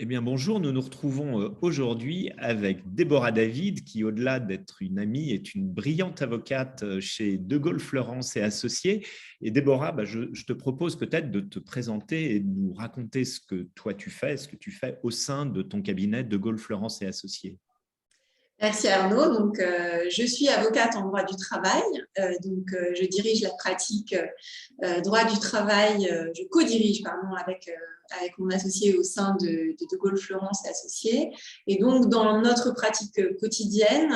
Eh bien, bonjour, nous nous retrouvons aujourd'hui avec Déborah David, qui, au-delà d'être une amie, est une brillante avocate chez De Gaulle Fleurance et Associés. Et Déborah, je te propose peut-être de te présenter et de nous raconter ce que toi tu fais, ce que tu fais au sein de ton cabinet De Gaulle Fleurance et Associés. Merci Arnaud. Je suis avocate en droit du travail. Je dirige la pratique droit du travail. Je co-dirige avec mon associé au sein de Gaulle Fleurance et Associés. Et donc, dans notre pratique quotidienne,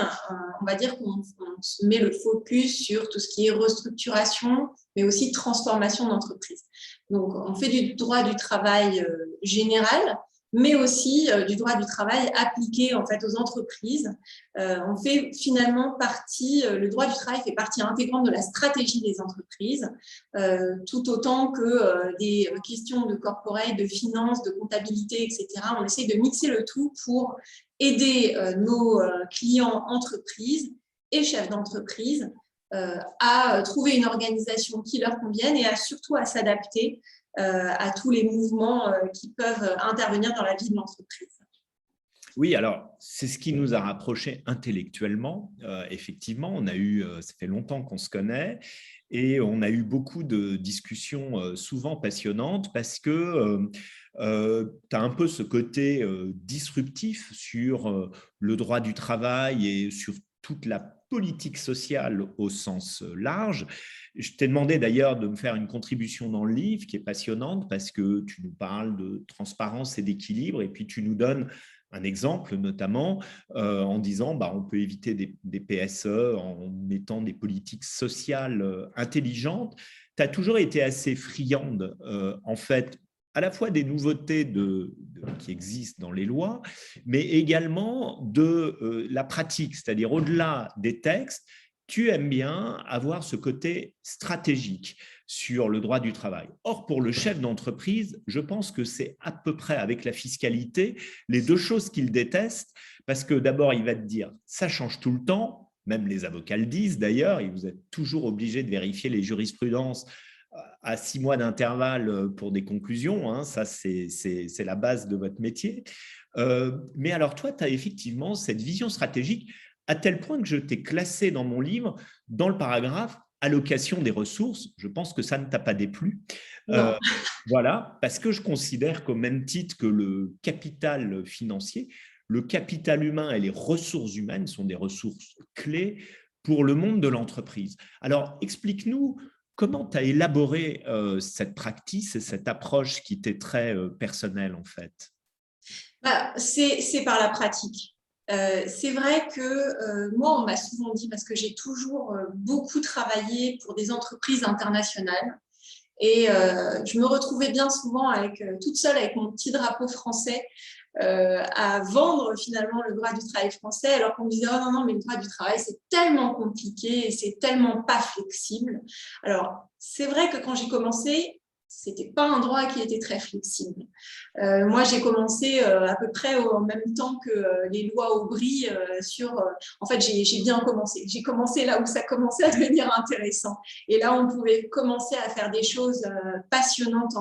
on va dire qu'on se met le focus sur tout ce qui est restructuration, mais aussi transformation d'entreprise. Donc, on fait du droit du travail général, mais aussi du droit du travail appliqué en fait aux entreprises. On fait finalement le droit du travail fait partie intégrante de la stratégie des entreprises, tout autant que des questions de corporate, de finance, de comptabilité, etc. On essaie de mixer le tout pour aider nos clients entreprises et chefs d'entreprise à trouver une organisation qui leur convienne et surtout à s'adapter à tous les mouvements qui peuvent intervenir dans la vie de l'entreprise. Oui, alors c'est ce qui nous a rapprochés intellectuellement. Effectivement, ça fait longtemps qu'on se connaît et on a eu beaucoup de discussions souvent passionnantes parce que tu as un peu ce côté disruptif sur le droit du travail et sur toute la politique sociale au sens large. Je t'ai demandé d'ailleurs de me faire une contribution dans le livre qui est passionnante parce que tu nous parles de transparence et d'équilibre et puis tu nous donnes un exemple notamment en disant on peut éviter des PSE en mettant des politiques sociales intelligentes. Tu as toujours été assez friande en fait à la fois des nouveautés qui existent dans les lois, mais également de la pratique, c'est-à-dire au-delà des textes, tu aimes bien avoir ce côté stratégique sur le droit du travail. Or, pour le chef d'entreprise, je pense que c'est à peu près avec la fiscalité les deux choses qu'il déteste, parce que d'abord, il va te dire ça change tout le temps, même les avocats le disent d'ailleurs, et vous êtes toujours obligé de vérifier les jurisprudences à 6 mois d'intervalle pour des conclusions, hein, ça c'est la base de votre métier. Mais alors toi, tu as effectivement cette vision stratégique à tel point que je t'ai classé dans mon livre, dans le paragraphe allocation des ressources. Je pense que ça ne t'a pas déplu. Non. Voilà, parce que je considère qu'au même titre que le capital financier, le capital humain et les ressources humaines sont des ressources clés pour le monde de l'entreprise. Alors, explique-nous comment tu as élaboré cette practice et cette approche qui t'est très personnelle en fait. C'est par la pratique. C'est vrai que moi, on m'a souvent dit, parce que j'ai toujours beaucoup travaillé pour des entreprises internationales, et je me retrouvais bien souvent toute seule avec mon petit drapeau français à vendre finalement le droit du travail français, alors qu'on me disait « Oh non, non, mais le droit du travail, c'est tellement compliqué et c'est tellement pas flexible. » Alors, c'est vrai que quand j'ai commencé, c'était pas un droit qui était très flexible. Moi, j'ai commencé à peu près en même temps que les lois Aubry en fait, j'ai bien commencé. J'ai commencé là où ça commençait à devenir intéressant. Et là, on pouvait commencer à faire des choses passionnantes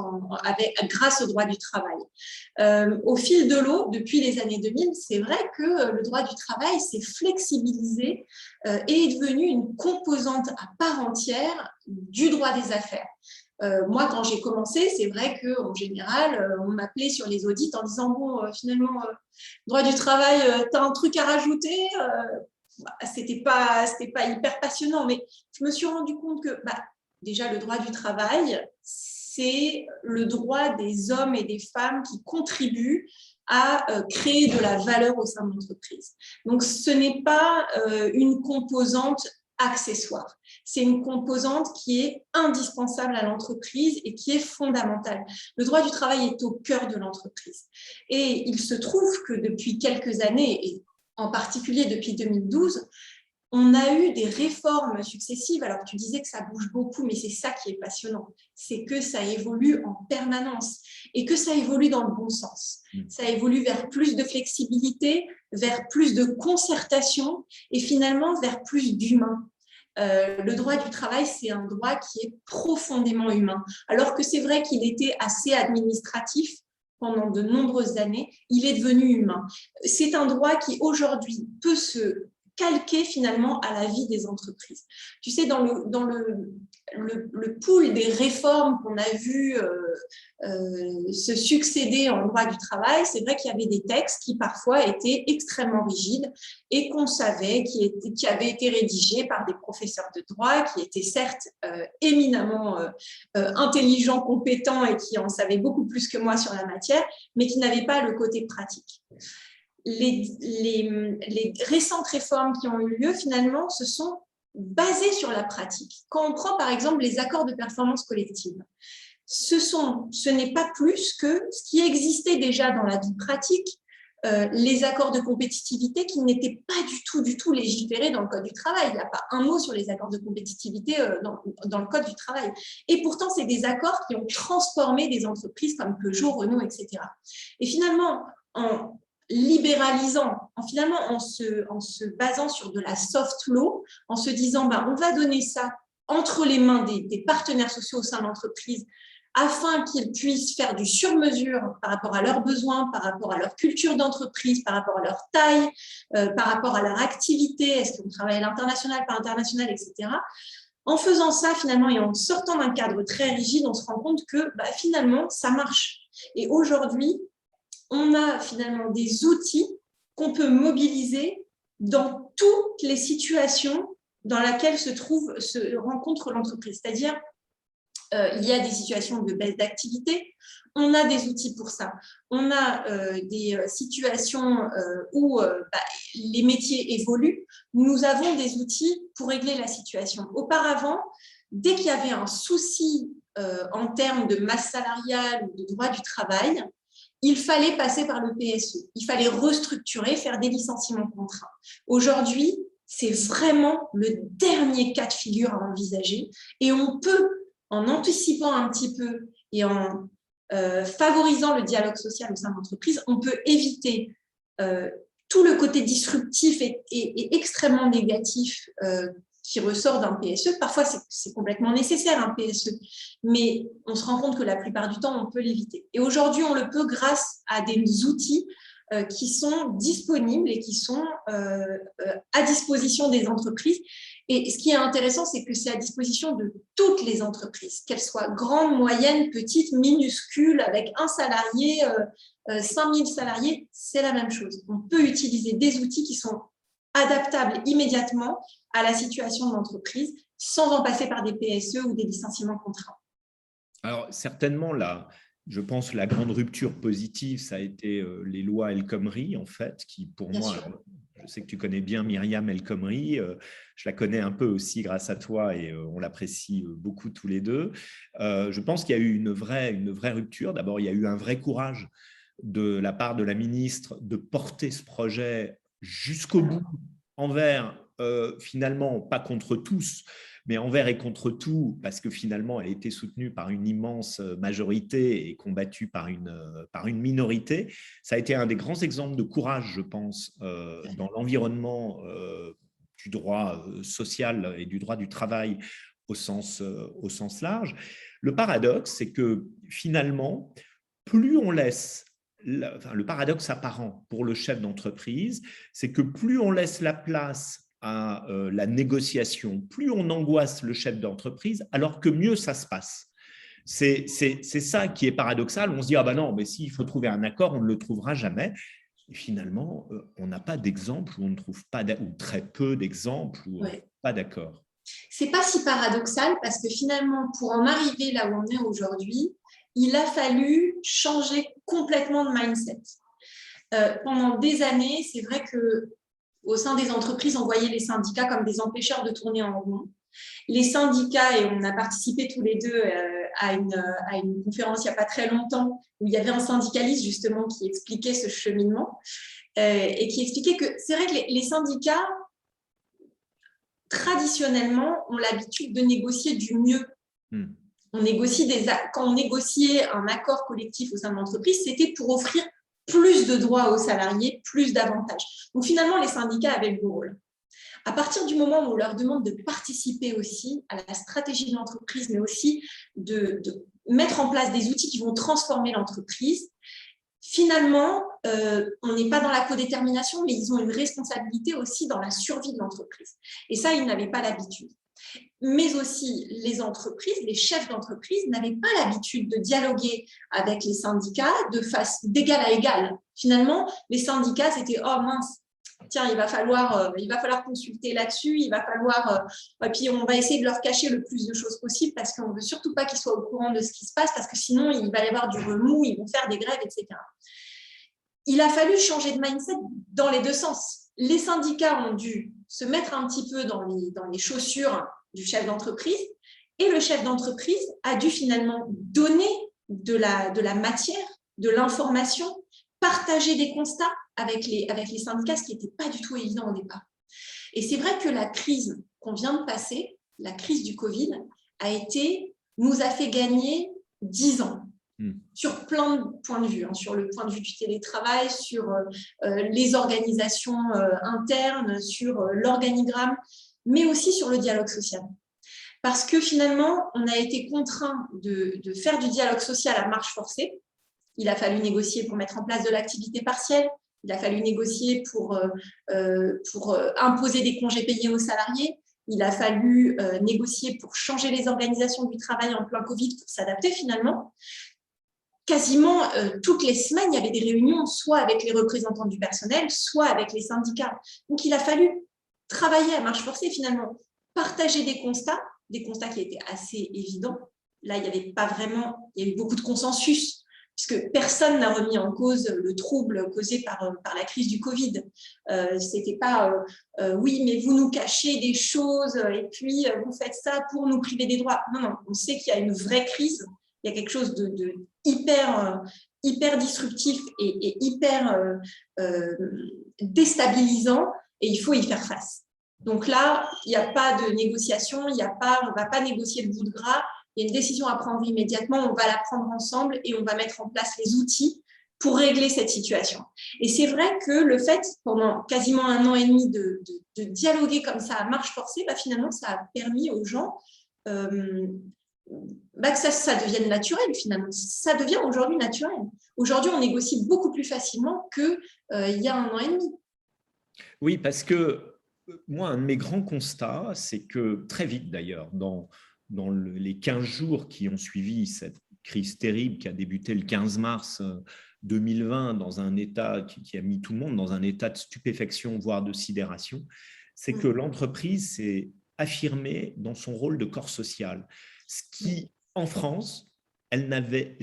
grâce au droit du travail. Au fil de l'eau, depuis les années 2000, c'est vrai que le droit du travail s'est flexibilisé et est devenu une composante à part entière du droit des affaires. Moi, quand j'ai commencé, c'est vrai qu'en général, on m'appelait sur les audits en disant « Bon, finalement, droit du travail, tu as un truc à rajouter ?» C'était pas hyper passionnant, mais je me suis rendu compte que déjà, le droit du travail, c'est le droit des hommes et des femmes qui contribuent à créer de la valeur au sein de l'entreprise. Donc, ce n'est pas une composante accessoire. C'est une composante qui est indispensable à l'entreprise et qui est fondamentale. Le droit du travail est au cœur de l'entreprise. Et il se trouve que depuis quelques années, et en particulier depuis 2012, on a eu des réformes successives. Alors, tu disais que ça bouge beaucoup, mais c'est ça qui est passionnant. C'est que ça évolue en permanence et que ça évolue dans le bon sens. Ça évolue vers plus de flexibilité, vers plus de concertation et finalement vers plus d'humain. Le droit du travail, c'est un droit qui est profondément humain. Alors que c'est vrai qu'il était assez administratif pendant de nombreuses années, il est devenu humain. C'est un droit qui aujourd'hui peut se calquer finalement à la vie des entreprises. Tu sais, dans le pool des réformes qu'on a vu se succéder en droit du travail, c'est vrai qu'il y avait des textes qui parfois étaient extrêmement rigides et qu'on savait qui avaient été rédigés par des professeurs de droit qui étaient certes éminemment intelligents, compétents et qui en savaient beaucoup plus que moi sur la matière, mais qui n'avaient pas le côté pratique. Les récentes réformes qui ont eu lieu, finalement, se sont basées sur la pratique. Quand on prend, par exemple, les accords de performance collective, ce n'est pas plus que ce qui existait déjà dans la vie pratique, les accords de compétitivité qui n'étaient pas du tout légiférés dans le Code du travail. Il n'y a pas un mot sur les accords de compétitivité dans le Code du travail. Et pourtant, c'est des accords qui ont transformé des entreprises comme Peugeot, Renault, etc. Et finalement, en libéralisant, en se basant sur de la soft law, en se disant on va donner ça entre les mains des partenaires sociaux au sein de l'entreprise afin qu'ils puissent faire du sur-mesure par rapport à leurs besoins, par rapport à leur culture d'entreprise, par rapport à leur taille, par rapport à leur activité, est-ce qu'on travaille à l'international, pas international, etc. En faisant ça, finalement, et en sortant d'un cadre très rigide, on se rend compte que finalement, ça marche. Et aujourd'hui, on a finalement des outils qu'on peut mobiliser dans toutes les situations dans lesquelles se rencontre l'entreprise. C'est-à-dire, il y a des situations de baisse d'activité, on a des outils pour ça. On a des situations où les métiers évoluent. Nous avons des outils pour régler la situation. Auparavant, dès qu'il y avait un souci en termes de masse salariale ou de droit du travail, il fallait passer par le PSE. Il fallait restructurer, faire des licenciements contraints. Aujourd'hui, c'est vraiment le dernier cas de figure à envisager et on peut, en anticipant un petit peu et en favorisant le dialogue social au sein de l'entreprise, on peut éviter tout le côté disruptif et extrêmement négatif qui ressort d'un PSE. Parfois, c'est complètement nécessaire, un PSE, mais on se rend compte que la plupart du temps, on peut l'éviter. Et aujourd'hui, on le peut grâce à des outils qui sont disponibles et qui sont à disposition des entreprises. Et ce qui est intéressant, c'est que c'est à disposition de toutes les entreprises, qu'elles soient grandes, moyennes, petites, minuscules, avec un salarié, 5000 salariés, c'est la même chose. On peut utiliser des outils qui sont adaptables immédiatement à la situation de l'entreprise sans en passer par des PSE ou des licenciements contraints. Alors, certainement, je pense la grande rupture positive, ça a été les lois El Khomri, en fait, qui pour bien moi, alors, je sais que tu connais bien Myriam El Khomri, je la connais un peu aussi grâce à toi et on l'apprécie beaucoup tous les deux. Je pense qu'il y a eu une vraie rupture. D'abord, il y a eu un vrai courage de la part de la ministre de porter ce projet jusqu'au bout, envers, finalement, pas contre tous, mais envers et contre tout, parce que finalement, elle a été soutenue par une immense majorité et combattue par une minorité. Ça a été un des grands exemples de courage, je pense, dans l'environnement du droit social et du droit du travail au sens large. Le paradoxe, c'est que finalement, plus on laisse le paradoxe apparent pour le chef d'entreprise, c'est que plus on laisse la place à la négociation, plus on angoisse le chef d'entreprise, alors que mieux ça se passe. C'est ça qui est paradoxal. On se dit, ah ben non, mais s'il faut trouver un accord, on ne le trouvera jamais. Et finalement, on n'a pas d'exemple où on ne trouve pas, ou très peu d'exemples où on ne trouve pas d'accord. C'est pas si paradoxal parce que finalement, pour en arriver là où on est aujourd'hui, il a fallu changer complètement de mindset. Pendant des années, c'est vrai qu'au sein des entreprises, on voyait les syndicats comme des empêcheurs de tourner en rond. Les syndicats, et on a participé tous les deux à une conférence il n'y a pas très longtemps, où il y avait un syndicaliste justement qui expliquait ce cheminement et qui expliquait que c'est vrai que les syndicats, traditionnellement, ont l'habitude de négocier du mieux. Quand on négociait un accord collectif au sein de l'entreprise, c'était pour offrir plus de droits aux salariés, plus d'avantages. Donc finalement, les syndicats avaient le beau rôle. À partir du moment où on leur demande de participer aussi à la stratégie de l'entreprise, mais aussi de mettre en place des outils qui vont transformer l'entreprise, finalement, on n'est pas dans la codétermination, mais ils ont une responsabilité aussi dans la survie de l'entreprise. Et ça, ils n'avaient pas l'habitude. Mais aussi, les entreprises, les chefs d'entreprise n'avaient pas l'habitude de dialoguer avec les syndicats d'égal à égal. Finalement, les syndicats, c'était « Oh mince, tiens, il va falloir consulter là-dessus, il va falloir… puis on va essayer de leur cacher le plus de choses possible parce qu'on ne veut surtout pas qu'ils soient au courant de ce qui se passe parce que sinon, il va y avoir du remous, ils vont faire des grèves, etc. » Il a fallu changer de mindset dans les deux sens. Les syndicats ont dû se mettre un petit peu dans les chaussures du chef d'entreprise et le chef d'entreprise a dû finalement donner de la matière, de l'information, partager des constats avec les syndicats, ce qui n'était pas du tout évident au départ. Et c'est vrai que la crise qu'on vient de passer, la crise du Covid, nous a fait gagner 10 ans. Sur plein de points de vue, sur le point de vue du télétravail, sur les organisations internes, sur l'organigramme, mais aussi sur le dialogue social. Parce que finalement, on a été contraint de faire du dialogue social à marche forcée. Il a fallu négocier pour mettre en place de l'activité partielle, il a fallu négocier pour imposer des congés payés aux salariés, il a fallu négocier pour changer les organisations du travail en plein Covid pour s'adapter finalement. Quasiment toutes les semaines, il y avait des réunions, soit avec les représentants du personnel, soit avec les syndicats. Donc, il a fallu travailler à marche forcée, finalement, partager des constats qui étaient assez évidents. Là, il y a eu beaucoup de consensus, puisque personne n'a remis en cause le trouble causé par la crise du Covid. C'était pas oui, mais vous nous cachez des choses et puis vous faites ça pour nous priver des droits. Non, non, on sait qu'il y a une vraie crise. Il y a quelque chose de hyper disruptif et hyper déstabilisant et il faut y faire face. Donc là, il n'y a pas de négociation, on ne va pas négocier le bout de gras, il y a une décision à prendre immédiatement, on va la prendre ensemble et on va mettre en place les outils pour régler cette situation. Et c'est vrai que le fait, pendant quasiment 1 an et demi de dialoguer comme ça à marche forcée, finalement, ça a permis aux gens que ça devienne naturel finalement. Ça devient aujourd'hui naturel. Aujourd'hui, on négocie beaucoup plus facilement qu'il y a 1 an et demi. Oui, parce que moi, un de mes grands constats, c'est que très vite d'ailleurs, dans les 15 jours qui ont suivi cette crise terrible qui a débuté le 15 mars 2020 dans un état qui a mis tout le monde dans un état de stupéfaction, voire de sidération, c'est que l'entreprise s'est affirmée dans son rôle de corps social. Ce qu'en France, elle n'avait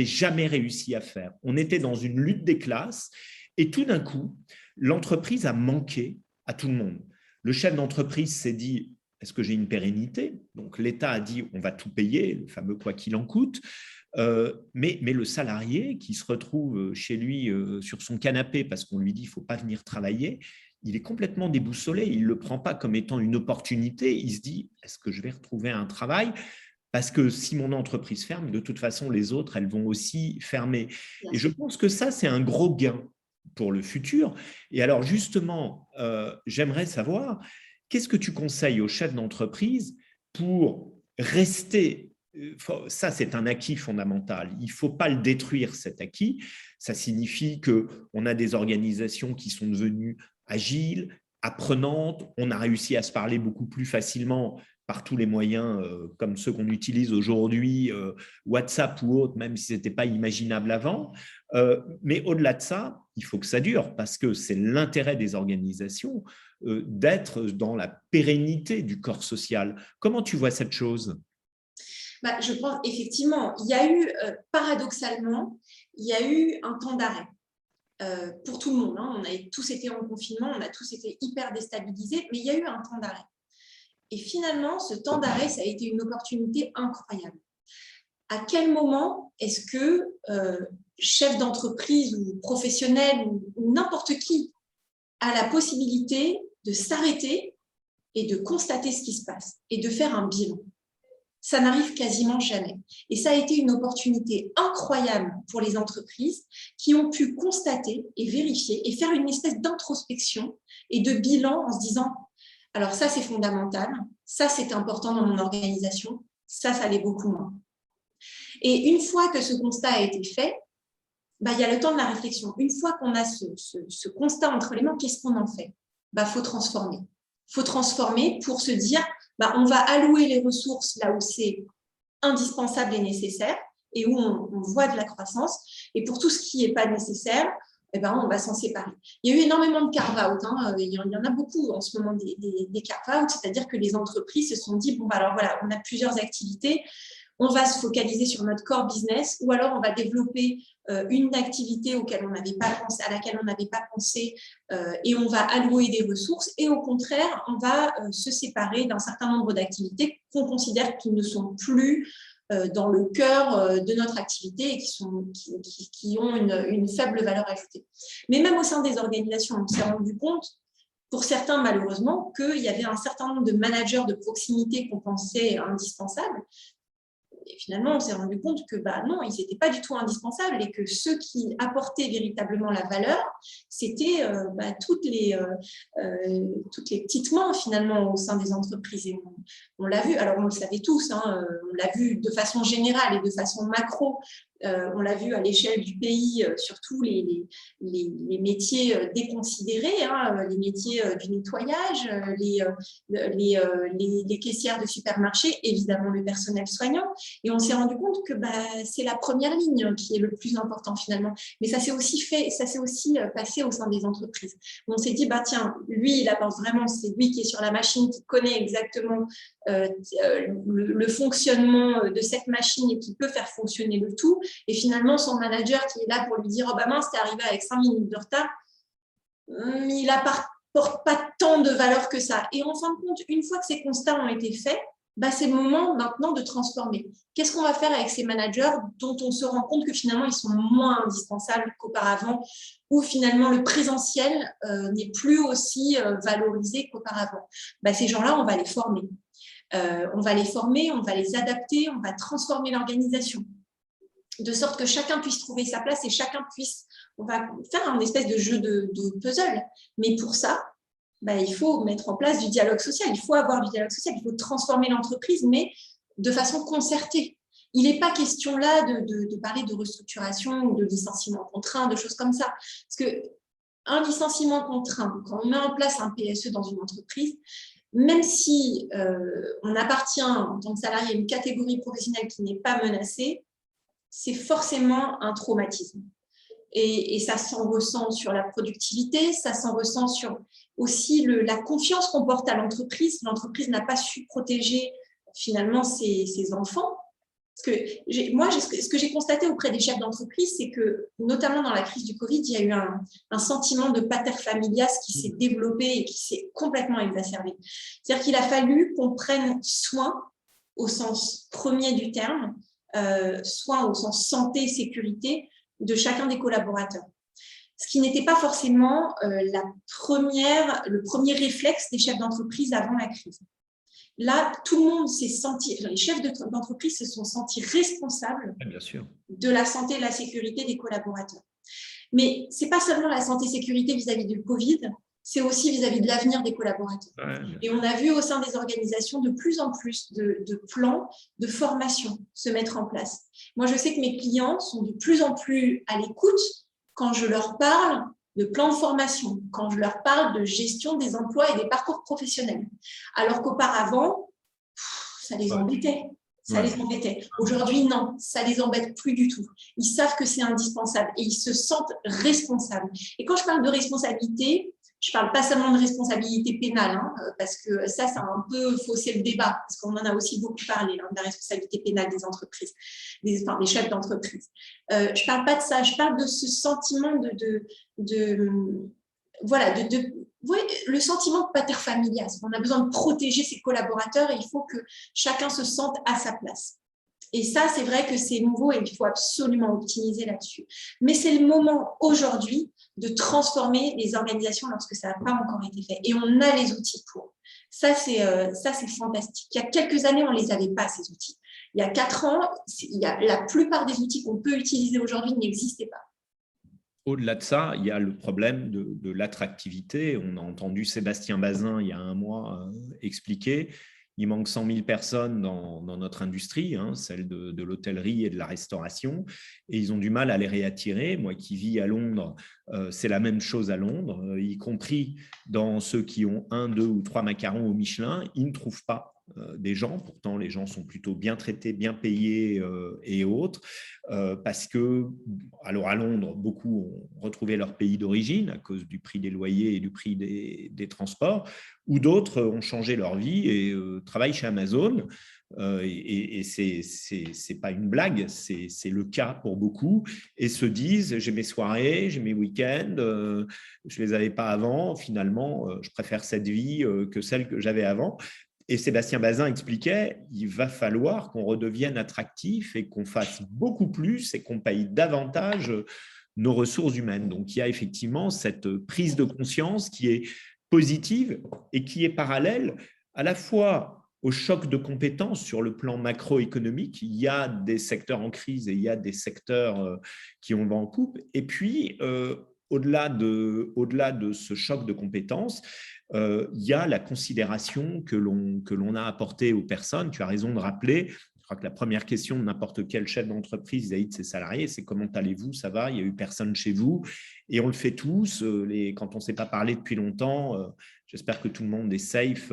jamais réussi à faire. On était dans une lutte des classes et tout d'un coup, l'entreprise a manqué à tout le monde. Le chef d'entreprise s'est dit « Est-ce que j'ai une pérennité ?» Donc l'État a dit « On va tout payer, le fameux quoi qu'il en coûte ». Mais le salarié qui se retrouve chez lui sur son canapé parce qu'on lui dit « Il ne faut pas venir travailler », il est complètement déboussolé, il ne le prend pas comme étant une opportunité, il se dit « Est-ce que je vais retrouver un travail ?» Parce que si mon entreprise ferme, de toute façon, les autres, elles vont aussi fermer. Et je pense que ça, c'est un gros gain pour le futur. Et alors, justement, j'aimerais savoir, qu'est-ce que tu conseilles aux chefs d'entreprise pour rester… Ça, c'est un acquis fondamental. Il ne faut pas le détruire, cet acquis. Ça signifie qu'on a des organisations qui sont devenues agiles, apprenantes. On a réussi à se parler beaucoup plus facilement par tous les moyens comme ceux qu'on utilise aujourd'hui, WhatsApp ou autre, même si ce n'était pas imaginable avant. Mais au-delà de ça, il faut que ça dure parce que c'est l'intérêt des organisations d'être dans la pérennité du corps social. Comment tu vois cette chose ? Je pense effectivement, il y a eu, paradoxalement, il y a eu un temps d'arrêt pour tout le monde. On a tous été en confinement, on a tous été hyper déstabilisés, mais il y a eu un temps d'arrêt. Et finalement, ce temps d'arrêt, ça a été une opportunité incroyable. À quel moment est-ce que chef d'entreprise ou professionnel ou n'importe qui a la possibilité de s'arrêter et de constater ce qui se passe et de faire un bilan? Ça n'arrive quasiment jamais. Et ça a été une opportunité incroyable pour les entreprises qui ont pu constater et vérifier et faire une espèce d'introspection et de bilan en se disant « alors ça, c'est fondamental, ça, c'est important dans mon organisation, ça l'est beaucoup moins ». Et une fois que ce constat a été fait, bah, il y a le temps de la réflexion. Une fois qu'on a ce constat entre les mains, qu'est-ce qu'on en fait? Bah, faut transformer. Faut transformer pour se dire, bah, on va allouer les ressources là où c'est indispensable et nécessaire et où on voit de la croissance. Et pour tout ce qui n'est pas nécessaire, eh ben, on va s'en séparer. Il y a eu énormément de carve-out. Il y en a beaucoup en ce moment des carve-out, c'est-à-dire que les entreprises se sont dit, bon, bah, alors voilà, on a plusieurs activités, on va se focaliser sur notre core business ou alors on va développer une activité à laquelle on n'avait pas pensé et on va allouer des ressources et au contraire, on va se séparer d'un certain nombre d'activités qu'on considère qui ne sont plus dans le cœur de notre activité et qui ont une faible valeur ajoutée. Mais même au sein des organisations, on s'est rendu compte, pour certains malheureusement, qu'il y avait un certain nombre de managers de proximité qu'on pensait indispensables. Et finalement, on s'est rendu compte que bah, non, ils n'étaient pas du tout indispensables et que ceux qui apportaient véritablement la valeur, c'était bah, toutes les petites mains finalement au sein des entreprises. Et on l'a vu, alors on le savait tous, on l'a vu de façon générale et de façon macro. On l'a vu à l'échelle du pays, surtout les métiers déconsidérés, les métiers du nettoyage, les caissières de supermarché, évidemment le personnel soignant. Et on s'est rendu compte que bah, c'est la première ligne qui est le plus important finalement. Mais ça s'est aussi passé au sein des entreprises. On s'est dit, bah, tiens, lui, il apporte vraiment, c'est lui qui est sur la machine, qui connaît exactement le fonctionnement de cette machine et qui peut faire fonctionner le tout. Et finalement, son manager qui est là pour lui dire « Oh bah mince, t'es arrivé avec 5 minutes de retard », il n'apporte pas tant de valeur que ça. Et en fin de compte, une fois que ces constats ont été faits, bah, c'est le moment maintenant de transformer. Qu'est-ce qu'on va faire avec ces managers dont on se rend compte que finalement, ils sont moins indispensables qu'auparavant, ou finalement le présentiel n'est plus aussi valorisé qu'auparavant? Bah, ces gens-là, on va les former. On va les adapter, on va transformer l'organisation de sorte que chacun puisse trouver sa place et on va faire un espèce de jeu de puzzle. Mais pour ça, bah, il faut mettre en place du dialogue social, il faut avoir du dialogue social, il faut transformer l'entreprise, mais de façon concertée. Il n'est pas question là de parler de restructuration ou de licenciement contraint, de choses comme ça. Parce qu'un licenciement contraint, quand on met en place un PSE dans une entreprise, même si on appartient en tant que salarié à une catégorie professionnelle qui n'est pas menacée, c'est forcément un traumatisme. Et ça s'en ressent sur la productivité, ça s'en ressent sur aussi la confiance qu'on porte à l'entreprise. L'entreprise n'a pas su protéger finalement ses enfants. Parce que moi, ce que j'ai constaté auprès des chefs d'entreprise, c'est que, notamment dans la crise du Covid, il y a eu un sentiment de paterfamilias qui s'est développé et qui s'est complètement exacerbé. C'est-à-dire qu'il a fallu qu'on prenne soin, au sens premier du terme, soin au sens santé et sécurité, de chacun des collaborateurs. Ce qui n'était pas forcément le premier réflexe des chefs d'entreprise avant la crise. Là, tout le monde s'est senti, les chefs d'entreprise se sont sentis responsables de la santé et de la sécurité des collaborateurs. Mais ce n'est pas seulement la santé et sécurité vis-à-vis du Covid, c'est aussi vis-à-vis de l'avenir des collaborateurs. Et on a vu au sein des organisations de plus en plus de plans de formation se mettre en place. Moi, je sais que mes clients sont de plus en plus à l'écoute quand je leur parle de plans de formation, quand je leur parle de gestion des emplois et des parcours professionnels. Alors qu'auparavant, ça les embêtait. Les embêtait. Aujourd'hui, non, ça les embête plus du tout. Ils savent que c'est indispensable et ils se sentent responsables. Et quand je parle de responsabilité, je ne parle pas seulement de responsabilité pénale, parce que ça a un peu faussé le débat, parce qu'on en a aussi beaucoup parlé, de la responsabilité pénale des entreprises, des chefs d'entreprise. Je ne parle pas de ça, je parle de ce sentiment le sentiment de paterfamilias. On a besoin de protéger ses collaborateurs et il faut que chacun se sente à sa place. Et ça, c'est vrai que c'est nouveau et il faut absolument optimiser là-dessus. Mais c'est le moment aujourd'hui de transformer les organisations lorsque ça n'a pas encore été fait. Et on a les outils pour. Ça, c'est fantastique. Il y a quelques années, on ne les avait pas, ces outils. Il y a 4 ans, la plupart des outils qu'on peut utiliser aujourd'hui n'existaient pas. Au-delà de ça, il y a le problème de l'attractivité. On a entendu Sébastien Bazin, il y a un mois, expliquer Il manque 100 000 personnes dans notre industrie, hein, celle de l'hôtellerie et de la restauration, et ils ont du mal à les réattirer. Moi qui vis à Londres, c'est la même chose à Londres, y compris dans ceux qui ont 1, 2 ou 3 macarons au Michelin, ils ne trouvent pas des gens. Pourtant, les gens sont plutôt bien traités, bien payés et autres, parce que, alors à Londres, beaucoup ont retrouvé leur pays d'origine à cause du prix des loyers et du prix des transports, ou d'autres ont changé leur vie et travaillent chez Amazon. Et c'est pas une blague, c'est le cas pour beaucoup, et se disent j'ai mes soirées, j'ai mes week-ends, je les avais pas avant, finalement je préfère cette vie que celle que j'avais avant. Et Sébastien Bazin expliquait, il va falloir qu'on redevienne attractif et qu'on fasse beaucoup plus et qu'on paye davantage nos ressources humaines. Donc, il y a effectivement cette prise de conscience qui est positive et qui est parallèle à la fois au choc de compétences sur le plan macroéconomique. Il y a des secteurs en crise et il y a des secteurs qui ont le vent en poupe. Et puis, au-delà de ce choc de compétences, il y a la considération que l'on a apportée aux personnes. Tu as raison de rappeler, je crois que la première question de n'importe quel chef d'entreprise vis-à-vis de ses salariés, c'est comment allez-vous, ça va, il n'y a eu personne chez vous, et on le fait tous. Quand on ne s'est pas parlé depuis longtemps, j'espère que tout le monde est safe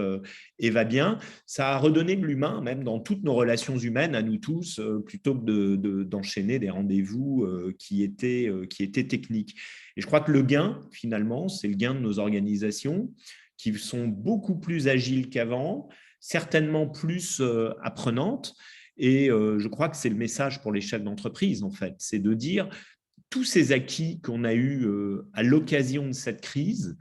et va bien. Ça a redonné de l'humain, même dans toutes nos relations humaines, à nous tous, plutôt que d'enchaîner des rendez-vous qui étaient techniques. Et je crois que le gain, finalement, c'est le gain de nos organisations, qui sont beaucoup plus agiles qu'avant, certainement plus apprenantes. Et je crois que c'est le message pour les chefs d'entreprise, en fait, c'est de dire tous ces acquis qu'on a eus à l'occasion de cette crise,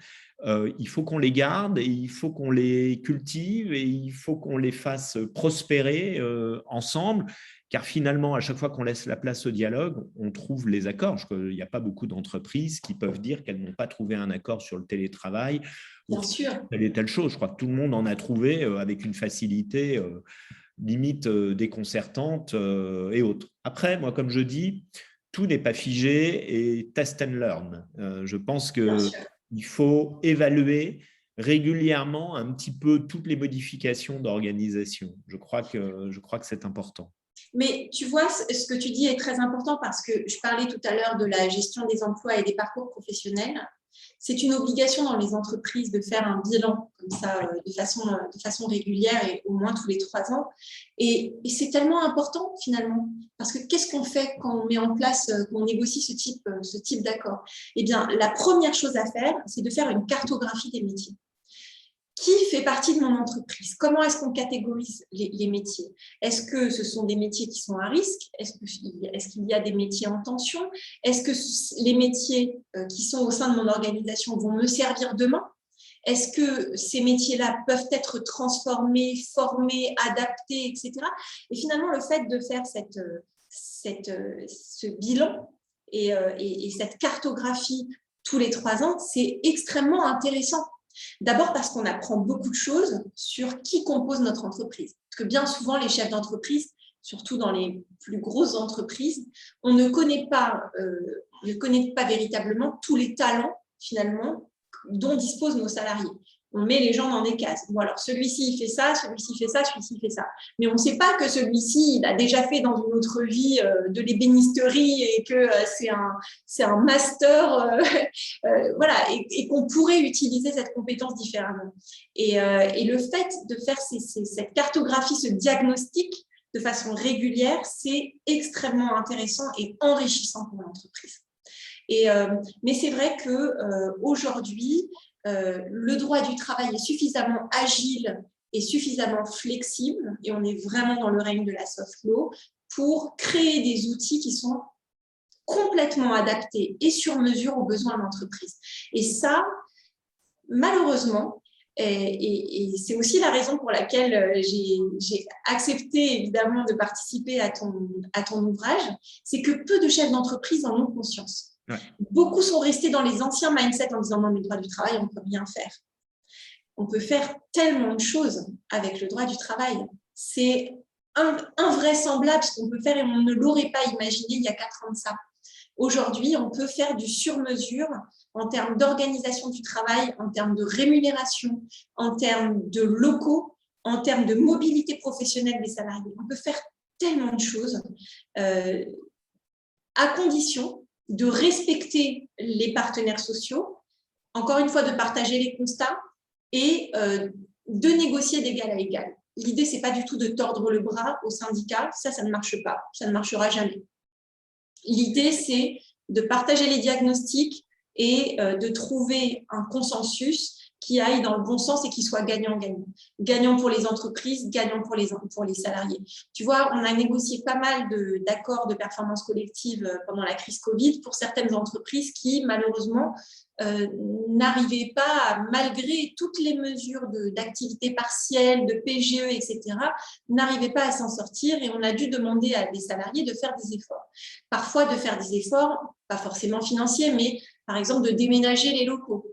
il faut qu'on les garde et il faut qu'on les cultive et il faut qu'on les fasse prospérer ensemble, car finalement, à chaque fois qu'on laisse la place au dialogue, on trouve les accords. Il n'y a pas beaucoup d'entreprises qui peuvent dire qu'elles n'ont pas trouvé un accord sur le télétravail ou Bien sûr. telle et telle chose. Je crois que tout le monde en a trouvé avec une facilité limite déconcertante et autres. Après, moi, comme je dis, tout n'est pas figé et test and learn. Je pense qu'il faut évaluer régulièrement un petit peu toutes les modifications d'organisation. Je crois que c'est important. Mais tu vois, ce que tu dis est très important parce que je parlais tout à l'heure de la gestion des emplois et des parcours professionnels. C'est une obligation dans les entreprises de faire un bilan comme ça de façon régulière et au moins tous les 3 ans. Et c'est tellement important finalement parce que qu'est-ce qu'on fait quand on met en place, quand on négocie ce type d'accord? Eh bien, la première chose à faire, c'est de faire une cartographie des métiers. Qui fait partie de mon entreprise? Comment est-ce qu'on catégorise les métiers? Est-ce que ce sont des métiers qui sont à risque? Est-ce qu'il y a des métiers en tension? Est-ce que les métiers qui sont au sein de mon organisation vont me servir demain? Est-ce que ces métiers-là peuvent être transformés, formés, adaptés, etc. Et finalement, le fait de faire ce bilan et cette cartographie tous les 3 ans, c'est extrêmement intéressant. D'abord parce qu'on apprend beaucoup de choses sur qui compose notre entreprise. Parce que bien souvent, les chefs d'entreprise, surtout dans les plus grosses entreprises, on ne connaît pas véritablement tous les talents, finalement, dont disposent nos salariés. On met les gens dans des cases. Bon, alors, celui-ci, il fait ça, celui-ci fait ça, celui-ci fait ça. Mais on ne sait pas que celui-ci, il a déjà fait dans une autre vie de l'ébénisterie et que c'est un master, voilà, et qu'on pourrait utiliser cette compétence différemment. Et le fait de faire cette cartographie, ce diagnostic de façon régulière, c'est extrêmement intéressant et enrichissant pour l'entreprise. Mais c'est vrai qu'aujourd'hui, le droit du travail est suffisamment agile et suffisamment flexible, et on est vraiment dans le règne de la soft law, pour créer des outils qui sont complètement adaptés et sur mesure aux besoins de l'entreprise. Et ça, malheureusement, et c'est aussi la raison pour laquelle j'ai accepté évidemment de participer à ton ouvrage, c'est que peu de chefs d'entreprise en ont conscience. Ouais. Beaucoup sont restés dans les anciens mindsets en disant non, mais le droit du travail, on ne peut rien faire. On peut faire tellement de choses avec le droit du travail. C'est invraisemblable ce qu'on peut faire et on ne l'aurait pas imaginé il y a 4 ans de ça. Aujourd'hui, on peut faire du sur-mesure en termes d'organisation du travail, en termes de rémunération, en termes de locaux. en termes de mobilité professionnelle des salariés. On peut faire tellement de choses à condition de respecter les partenaires sociaux, encore une fois, de partager les constats et de négocier d'égal à égal. L'idée, ce n'est pas du tout de tordre le bras aux syndicats, ça ne marche pas, ça ne marchera jamais. L'idée, c'est de partager les diagnostics et de trouver un consensus qui aille dans le bon sens et qui soit gagnant-gagnant. Gagnant pour les entreprises, gagnant pour les salariés. Tu vois, on a négocié pas mal d'accords de performance collective pendant la crise Covid pour certaines entreprises qui, malheureusement, n'arrivaient pas, malgré toutes les mesures d'activité partielle, de PGE, etc., n'arrivaient pas à s'en sortir et on a dû demander à des salariés de faire des efforts. Parfois, de faire des efforts, pas forcément financiers, mais par exemple de déménager les locaux.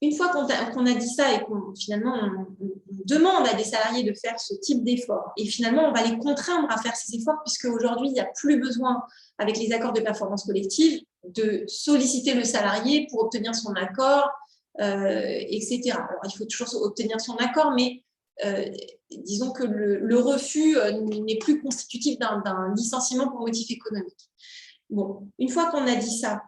Une fois qu'on a dit ça et qu'on finalement on demande à des salariés de faire ce type d'effort et finalement on va les contraindre à faire ces efforts puisque aujourd'hui il n'y a plus besoin avec les accords de performance collective de solliciter le salarié pour obtenir son accord, etc. Alors il faut toujours obtenir son accord, mais disons que le refus n'est plus constitutif d'un licenciement pour motif économique. Bon, une fois qu'on a dit ça,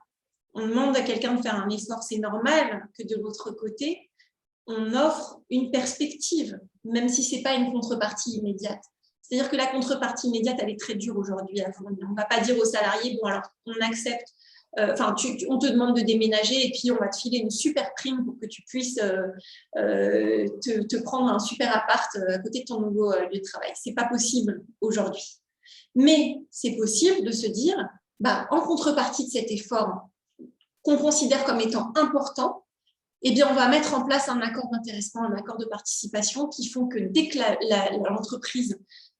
on demande à quelqu'un de faire un effort, c'est normal que de l'autre côté, on offre une perspective, même si ce n'est pas une contrepartie immédiate. C'est-à-dire que la contrepartie immédiate, elle est très dure aujourd'hui à fournir. On ne va pas dire aux salariés, bon alors on accepte, on te demande de déménager et puis on va te filer une super prime pour que tu puisses te prendre un super appart à côté de ton nouveau lieu de travail. Ce n'est pas possible aujourd'hui. Mais c'est possible de se dire, en contrepartie de cet effort, qu'on considère comme étant important, eh bien, on va mettre en place un accord d'intéressement, un accord de participation qui font que dès que l'entreprise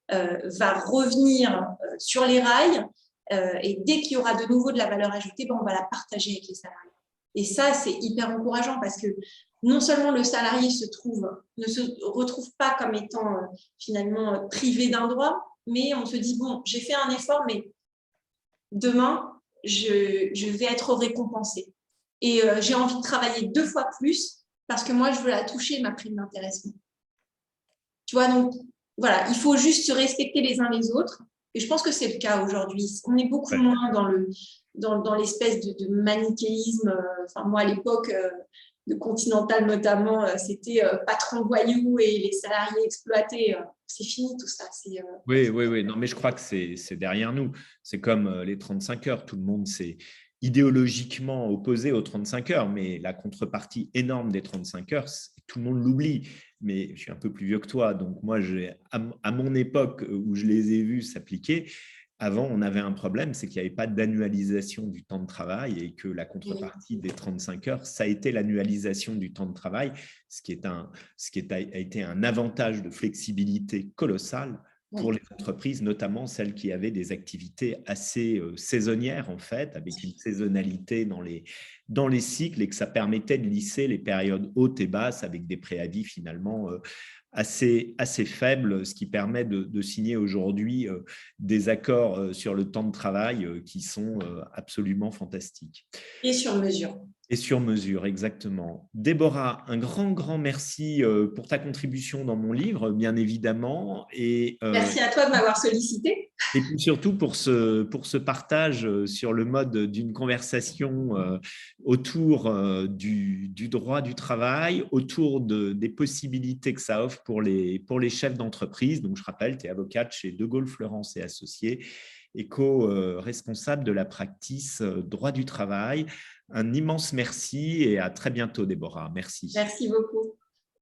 va revenir sur les rails et dès qu'il y aura de nouveau de la valeur ajoutée, on va la partager avec les salariés. Et ça, c'est hyper encourageant parce que non seulement le salarié ne se retrouve pas comme étant finalement privé d'un droit, mais on se dit, bon, j'ai fait un effort, mais demain, je vais être récompensée. Et j'ai envie de travailler 2 fois plus parce que moi, je veux la toucher, ma prime d'intéressement. Tu vois, donc, voilà, il faut juste se respecter les uns les autres. Et je pense que c'est le cas aujourd'hui. On est beaucoup moins dans l'espèce de manichéisme. Enfin, moi, à l'époque de Continental notamment, c'était patron voyou et les salariés exploités. C'est fini tout ça. Oui. Non, mais je crois que c'est derrière nous. C'est comme les 35 heures. Tout le monde s'est idéologiquement opposé aux 35 heures, mais la contrepartie énorme des 35 heures, tout le monde l'oublie. Mais je suis un peu plus vieux que toi, donc moi, à mon époque où je les ai vus s'appliquer, avant, on avait un problème, c'est qu'il n'y avait pas d'annualisation du temps de travail et que la contrepartie des 35 heures, ça a été l'annualisation du temps de travail, ce qui a été un avantage de flexibilité colossal pour les entreprises, notamment celles qui avaient des activités assez saisonnières, en fait, avec une saisonnalité dans les cycles et que ça permettait de lisser les périodes hautes et basses avec des préavis finalement assez faibles, ce qui permet de signer aujourd'hui des accords sur le temps de travail qui sont absolument fantastiques. Et sur mesure. Et sur mesure, exactement. Déborah, un grand merci pour ta contribution dans mon livre, bien évidemment. Merci à toi de m'avoir sollicité. Et puis surtout pour ce partage sur le mode d'une conversation autour du droit du travail, autour des possibilités que ça offre pour les chefs d'entreprise. Donc, je rappelle, tu es avocate chez De Gaulle Fleurance et Associés et co-responsable de la practice droit du travail. Un immense merci et à très bientôt, Déborah. Merci. Merci beaucoup.